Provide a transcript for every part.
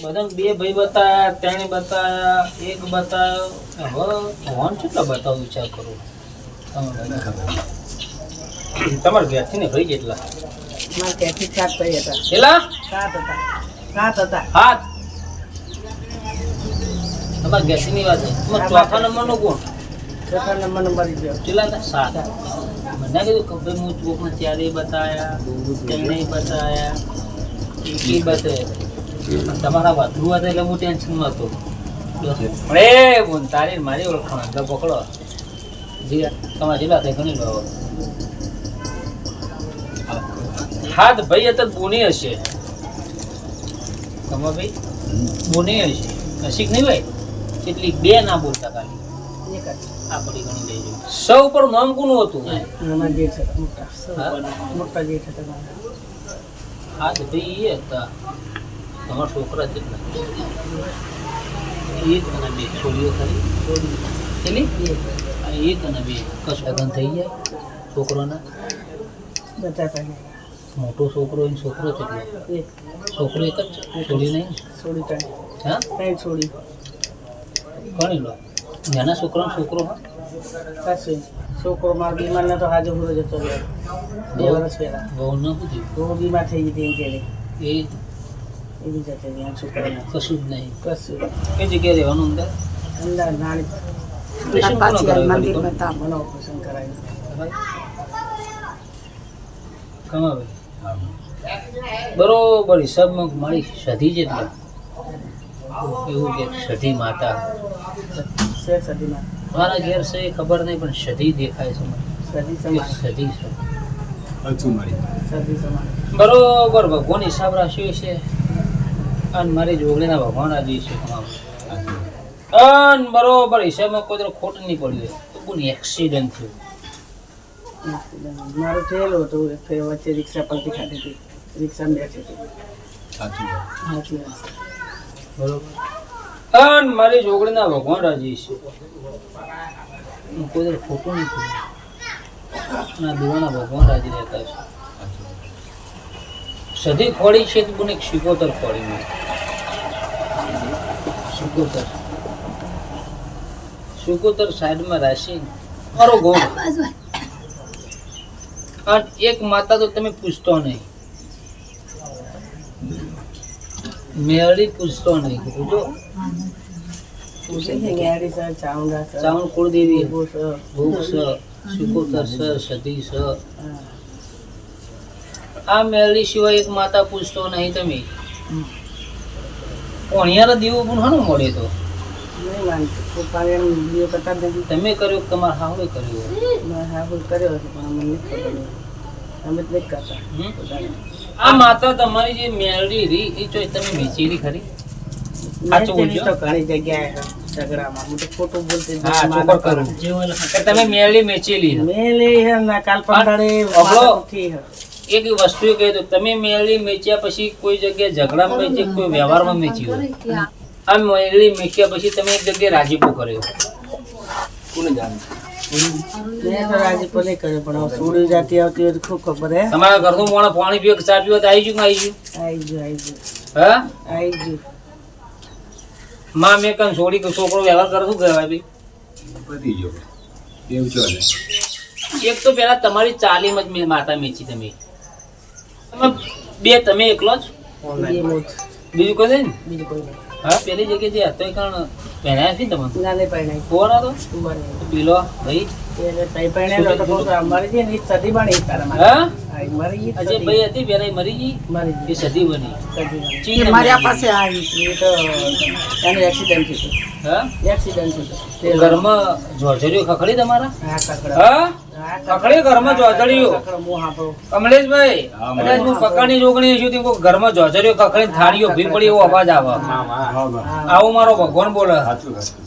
બધા બે ભાઈ બતાયા, ત્રણે બતાયા, એક બતાયો. હવે ફોન કેટલા બતાવું વિચાર કરું. તમારા ઘેરથી ને ભાઈ કેટલા? મારા ઘેરથી 7 ભાઈ હતા. કેટલા? 7 હતા. 7. તમારા ઘેરથી વાત છે. ચોથા નંબરનો કોણ? ચોથા નંબરનો મરી ગયો. કેટલા હતા? 7. મને કીધું કે ભાઈ હું ચોકમાં ચારે બતાયા, ત્રણે બતાયા, એ બતાયા. તમારા વાતરું હતા એટલે હું ટેન્શનમાં હતો. પણ એ બોન તારી મારી ઓળખાણ અંદર પકડો. જી તમારે જેટલા થાય ઘણી લો. 7 ભાઈ હતા બોની હશે. તમારા ભાઈ બોની હશે. નસીક નહીં ભાઈ કેટલી 2 ના બોલતા ખાલી. એક જ. આપણી ઘણી લેજો. સૌ પર નામ કોનું હતું? અમારા જેઠ હતા મોટા. મોટા જેઠ હતા મારા. 7 ભાઈ એ હતા. તમારા છોકરા કેટલા? 1 અને 2 છોડીઓ ખરી? કેટલી? 1 અને 2. કશું લગ્ન થઈ જાય છોકરોના? બધા પહેલા મોટો છોકરો એનો છોકરો કેટલો? એક છોકરો એક જ છોડી નહીં? છોડી ત્રણ. હા ત્રણ છોડી. ઘણી લો નાના છોકરાનો છોકરો હા કશું છોકરો મારો બીમાર નતો હાજર પૂરો જતો રહ્યો 2 વર્ષ પહેલા. બહુ ન પૂછ્યું બહુ બીમાર થઈ ગઈ હતી એ એવી જતી રહ્યા છોકરાને કશું જ નહીં. કશું કઈ જગ્યાએ રહેવાનું અંદર? અંદર નાની ઓપરેશન કોનો કરાવ્યું? મને ઓપરેશન કરાવ્યું. કમાભાઈ બરોબર હિસાબમાં મારી સધી જેટલા એવું કે સધી માતા શેર સદીમાં મારા ઘેર છે એ ખબર નહીં પણ સધી દેખાય છે મને. સદી કે સમાન સધી છે સદી સમાન. બરોબર ભગવાન હિસાબ રાખ્યો છે અને મારી જોગણીના ભગવાન રાજી છે કમાભાઈ. અન બરોબર હિસાબમાં કોઈ તરફ ખોટ નહીં પડી હોય તો કોણ એક્સિડન્ટ થયું? મારું થયેલું હતું ફેર વચ્ચે રિક્ષા પલટી ખાધી હતી રિક્ષામાં બેઠી હતી. સાચી વાત છે. બરોબર અન મારી જોગણીના ભગવાન રાજી છે કોઈ તરફ ખોટું નહીં થયું. ના દીવાના ભગવાન રાજી રહેતા છે. સધી ખોડી છે તો મને એક શિકોતર ખોડી મેં શિકોતર સાઈડમાં રાખી મારો ગોળ અને એક માતા તો તમે પૂછતો નહીં મેળી પૂછતો નહીં પૂછો ચાવણ કુળદેવી ભૂખ સ શિકોતર સ સધી સ આ મેળી સિવાય એક માતા પૂછતો નહીં તમે કોણિયાના દીવો પણ ઘણું મળે તો તમે કર્યો કે તમારા હાવડે કર્યો? આ માતા તમારી જે મેળી રી એ ચોઈ તમે વેચેલી ખરી? તમે મેળી વેચેલી એક વસ્તુ એ કહી દો તમે મેળી વેચ્યા પછી કોઈ જગ્યાએ ઝઘડામાં વેચી કોઈ વ્યવહારમાં વેચી હોય આ મેળી વેચ્યા પછી તમે એક જગ્યાએ રાજીપો કર્યો કોને જાણે? રાજીપો નહીં કર્યો પણ સોડી જાતી આવતી હોય તો ખૂબ ખબર હે. તમારા ઘરનું મોણા પાણી પીવા ચા પીવા તો આવી ગયું હા આવી ગયું. માં મેં કઈ છોડી કે છોકરો વ્યવહાર કરે શું કહેવાય ભાઈ? એક તો પેલા તમારી ચાલીમ જ માતા મેચી તમે બે તમે એકલો જ બીજું કોઈ નહીં? બીજું કોઈ નહીં. હા પેલી જગ્યાએ જે હતો એ કારણ પહેરાયા છે ને તમે ના નહીં પહેણાય. કોણ હતો પેલો ભાઈ? અમારી જે ની સદી બની તારા હા મારી અજય ભાઈ હતી પેલા મરી ગઈ એ સદી બની મારા પાસે આવી એ તો એનું એક્સિડન્ટ થયું. હા એક્સિડન્ટ થયું. ઘરમાં જોજરીઓ ખખડી તમારા? હા કકડા. હા ખખડી ઘરમાં જોજરીઓ કમલેશભાઈ કદાચ હું પકાની જોગણી છું તે ઘરમાં જોજરીઓ ખખડી થાળીઓ ભી પડી એવો અવાજ આવે આવું મારો ભગવાન બોલે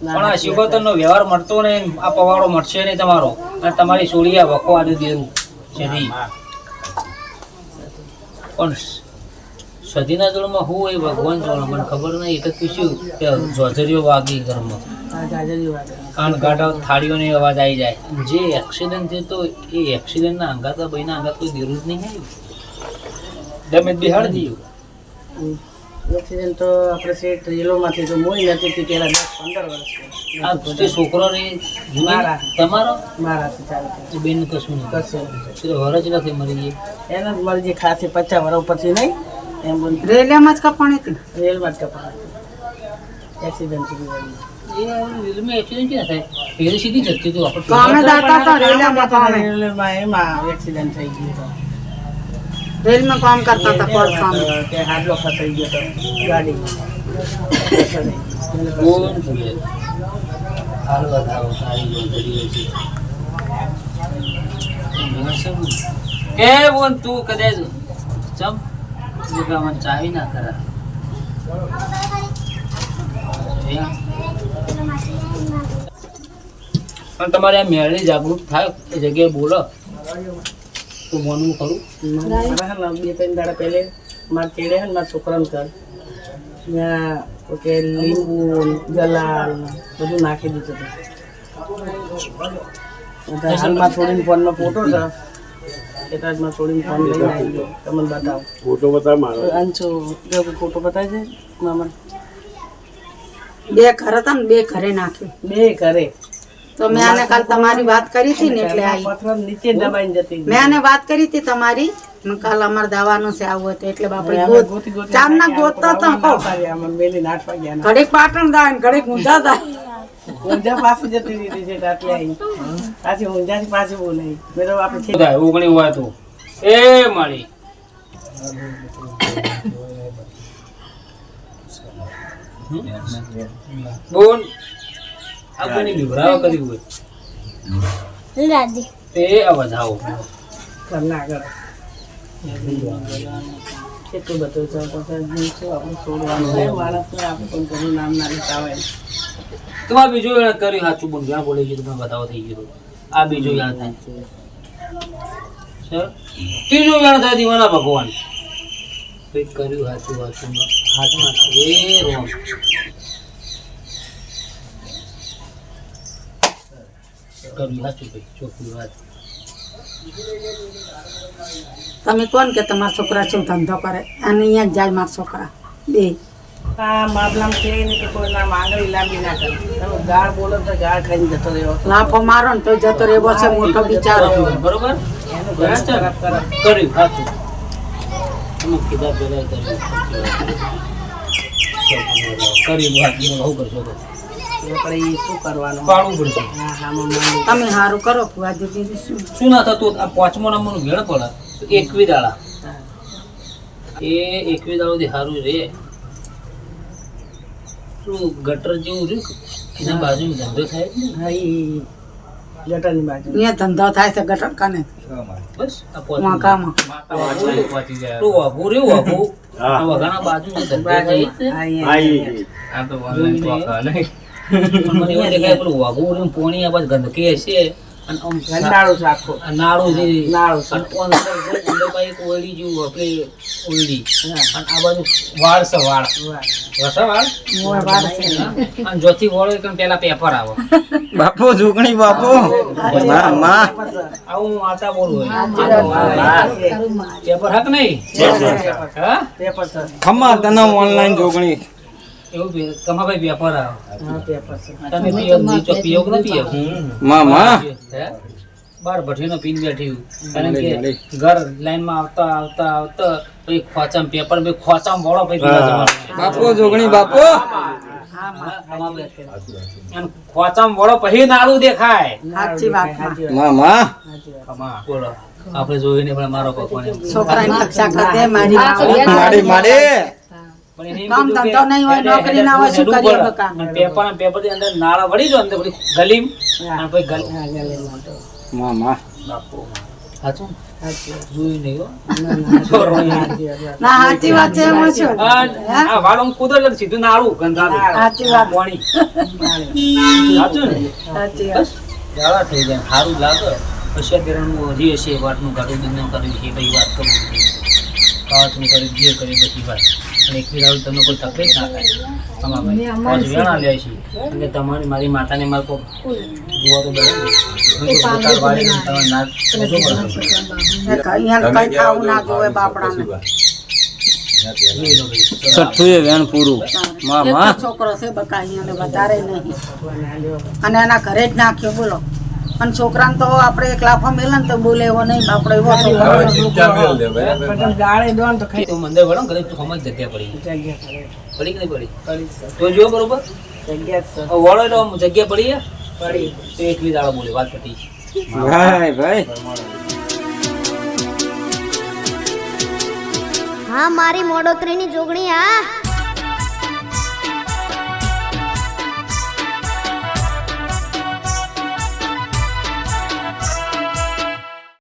પણ આ શિકોતર નો વ્યવહાર મળતો નહીં આ પવાડો મળશે નહીં તમારો અને તમારી સોળિયા વખો આડું દેવું છે પણ સદીના જોડમાં હું એ ભગવાન જોડે મને ખબર નહીં એટલે પૂછ્યું કે જોજરીઓ વાગી ઘરમાં કાન ગાઢા થાળીઓને અવાજ આવી જાય જે એક્સિડન્ટ થયો તો એ એક્સિડન્ટના અંગાતા ભાઈના અંગાત કોઈ દેરું જ નહીં આવ્યું ડેમેજ બિહાડ દીધું એક્સિડન્ટ તો આપણે શેઠ રેલોમાંથી તો મોઈ નથી તે પહેલા 10-15 વર્ષ આ જે છોકરો ને મારા. તમારો મારાથી ચાલુ એ બેન કશું નહીં કશું તો વરજ નથી મરી ગઈ એને જ મારી જે ખાસી 50 વર્ષ પછી નહીં એમ બોલ રેલિયામાં જ કપાણી હતી રેલમાં જ કપા એક્સિડન્ટ સુધી વળી. એ રેલમાં એક્સિડન્ટ ક્યાં થાય પેલી સીધી જતી હતી આપણે કામે દાતા હતા રેલિયામાં કામે રેલમાં એમાં એક્સિડન્ટ થઈ ગયો રેલમાં કામ કરતા હતા પરસામ હતો કે હાડલો ફસાઈ ગયો હતો ગાડીમાં કોણ છે હાલ વધાવો સારી જોડરી છે એ બોન તું કદાચ ચમ દુકાનમાં ચાવી ના કરા પણ તમારે આ મેળવી જાગૃત થાય એ જગ્યાએ બોલો તો મોનું ખરું મારા 2-3 દાડા પહેલે મારા ચેડે હે ને મારા છોકરાને ઘર ત્યાં કે લીંબુ ગલાલ બધું નાખી દીધું હતું હાલમાં છોડીને ફોનમાં ફોટો છે એટલા જ માં છોડીને ફોન લઈને આવી ગયો તમને બતાવો ફોટો બતાવ મારો અંશુ જો ફોટો બતાવે છે મામા બે ઘર હતા ને બે ઘરે નાખ્યું બે કરે તો મેં આને કાલ તમારી વાત કરી હતી ને એટલે આવી પથરા નીચે દબાઈને જતી મેં આને વાત કરી હતી તમારી મેં કાલ અમારે દાવાનું છે આવું હતું એટલે બાપડે ગોતી ગોતી ચારના ગોતતા હતા કહો મેલી નાઠવા ગયા ઘડીક પાટણ દાય ને ઘડીક ઊંઝા દાય ઊંઝા પાછી જતી રહી છે આટલે આવી પાછી ઊંઝાથી પાછી બોલે મેં તો આપણે છે થાય ઓગણી હોય તો એ મળી બોન આ કોની બિવરાવ કરી હોય તે આ વધાવો ઘરના આગળ કેટલું બધું છે પછી શું આપણે છોડવાનું હોય માણસને આપણે કોઈ ઘરનું નામ ના લેતા હોય તમારે બીજું યાદ કર્યું સાચું બોન જ્યાં બોલે છે તમે બતાવો થઈ ગયું આ બીજું યાદ થાય સર ત્રીજું યાદ થાય દીવાના ભગવાન કંઈક કર્યું સાચું સાચું હાથમાં એ રોંગ કર્યું સાચું ભાઈ ચોખ્ખી વાત તમે કોણ કે તમારા છોકરા શું ધંધો કરે અને અહીંયા જ જાય મારા છોકરા બે આ મામલામાં કે નહીં કે કોઈ નામ આંગળી લાંબી ના કરે તમે ગાળ બોલો તો ગાળ ખાઈને જતો રહ્યો લાફો મારો ને તો જતો રહેવો છે મોટો બિચારો બરોબર એનું ઘર ખરાબ કરે કર્યું સાચું અમુક કીધા પેલા કર્યું વાત બહુ કરશો તો આપણે ઈ શું કરવાનું પાડવું પડશે હા હા મમ્મી તમે સારું કરો ફુવાજી બીજું શું શું ના થતું આ 5મો નંબરનું ભેળ પડે તો 21 દાડા એ 21 દાડોથી સારું રે પેલું ગટર જેવું રહ્યું એના બાજુમાં ધંધો થાય જ ને. હા ઈ ગટરની બાજુ અહીંયા ધંધો થાય છે ગટર કને બસ આ વાંકામાં પેલું વાઘું રહ્યું વાઘું આ વઘાના બાજુમાં ધંધો થાય જ ને. હા આઈ પણ મને એવું દેખાય પેલું વાઘું રહ્યું પોણી આ બાજુ ગંદકી હશે અને આમ ગંડાળું છે આખું આ નાળું જે નાળું છે. અને અંદર અંદર પાસે એક ઓયડી જેવું આપણે ઓયડી હા અને આ બાજુ વાળ છે વાળ વાહ. વસા વાળ મોય વાર છે અને જોથી વળો એટલે પેલા પેપર આવે બાપુ ઝુકણી બાપુ માં આવું હું આતા બોલું હા. પેપર હક નહીં હા પેપર છે ખમ્મા તને ઓનલાઈન ઝુકણી એવું તમારા ભાઈ પેપર આવે હા પેપર છે તમે પીઓ નીચો પીઓ કે ન પીઓ માં હે બાર ભઠ્ઠીનો પીન બેઠી કારણ કે ઘર લાઈનમાં આવતા આવતા આવતા પછી ખોચામ પેપર બે ખોચામ વળો પછી પીવા જવાનું બાપુ ઝુકણી બાપુ અને ખોચામ વળો પછી નાળું દેખાય સાચી વાત માં બોલો આપણે જોઈને પણ મારો ભગવાન એમ. છોકરાની રક્ષા કરે મારી માં. માડી માડી પણ એને એમ કામ કીધું કે ધંધો નહીં હોય, નોકરી ના હોય, શું હેડવું કરીએ પડે. બકા? અને પેપર ની અંદર નાળા વળી જો અંદર બધી ગલીમ અને પછી ગલ હા ગલેમાં તો માં બાપુ સાચું સાચી વાત. જોયું નહીં હો સાચી વાત. ના સાચી વાત છે એમાં શું આ વાળ આમ કૂદો એટલે સીધું નાળું ગંધાતું સાચી વાત પાણી સાચું ને સાચી વાત બસ જાડા થઈ જાય સારું લાગે પછી અત્યારનું હજી હશે વાતનું ગાડું દુનિયા કર્યું છે ભાઈ વાત કરું કાવતનું કર્યું જે કર્યું બધી વાત અને એક દાડું તમને કોઈ તકલીફ ના થાય અમારા પાંચ વેણા લે છે એટલે તમારી મારી માતાને મારે કોઈ જોવા તો બને તમે ના અહીંયા કઈ ખાવું ના જોવે બાપડાને છઠ્ઠું એ વેણ પૂરું માં એક માં જ છોકરો છે બકા અહીંયા ને વધારે નહીં અને એના ઘરે જ નાખ્યો બોલો અને છોકરાને તો આપણે એક લાફો મેલે ને તો બોલે એવો નહીં આપણે એવો છોકરો ગાળે દોન તો ખાઈ તું મંદિર વળો ને કદાચ તું સમજ જગ્યા પડી જગ્યા પડી કે નહીં પડી પડી તો જો બરોબર જગ્યા વળો એટલે આમ જગ્યા પડી હે? પડી તો એકલી દાડો બોલી વાત પટી ભાઈ ભાઈ હા મારી મોડોતરીની જોગણી આ